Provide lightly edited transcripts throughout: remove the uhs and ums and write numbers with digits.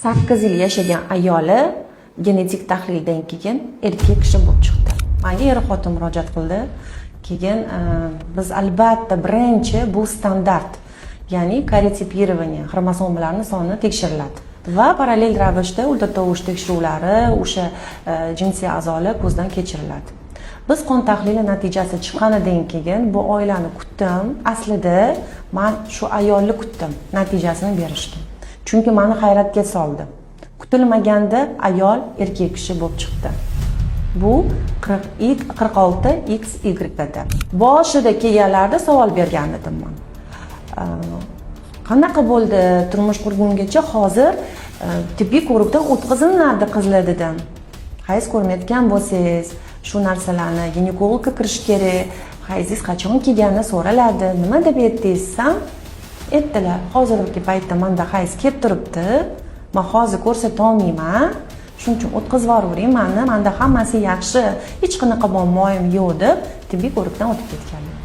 8 yil yashagan ayoli genetik tahlildan keyin erkak kishi bo'lib chiqdi. Menga er-xotin murojaat qildi. Keyin biz albatta birinchi bu standart, ya'ni korretsipирование xromosomalarning soni tekshiriladi va parallel ravishda ultratovush tekshiruvlari, o'sha jinsiy a'zolar ko'zdan kechiriladi. Biz qon tahlili natijasi chiqqanidan keyin bu oilani kutdim. Aslida men shu ayolni kutdim natijasini berishni. Chunki meni hayratga soldi. Kutilmaganda ayol erkak kishi bo'lib chiqdi. Bu 46XY'da. Boshida kelganlarda savol bergan edim men. Qanaqa bo'ldi turmush qurgungacha, hozir tibbiy ko'rikdan o'tkaziladi qizlar dedim. Hayz ko'rmayotgan bo'lsangiz, shu narsalarni ginekologga kirish kerak. Hayzingiz qachon kelganini so'raladi. Nima deb aytdingizsam, aytdilar, hozirgi paytda menda hayz kelib turibdi. Men hozir ko'rsata olmayman. Shuning uchun o'tkazib yuboring meni. Menda hammasi yaxshi, hech qanaqa muammoim yo'q deb tibbiy ko'rikdan o'tib ketganlar.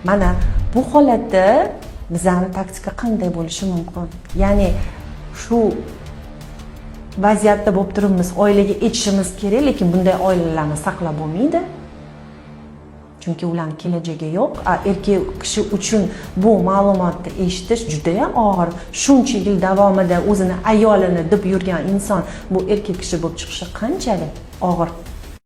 Mana bu holatda bizning taktika qanday bo'lishi mumkin? Ya'ni shu vaziyatda bo'lib turibmiz, oilaga aytishimiz kerak, lekin bunday oilalarni saqlab bo'lmaydi. Chunki ularning kelajagi yo'q. Erkak kishi uchun bu ma'lumotni eshitish juda ham og'ir. Shuncha yil davomida o'zini ayolini deb yurgan inson bu erkak kishi bo'lib chiqishi qanchalik og'ir.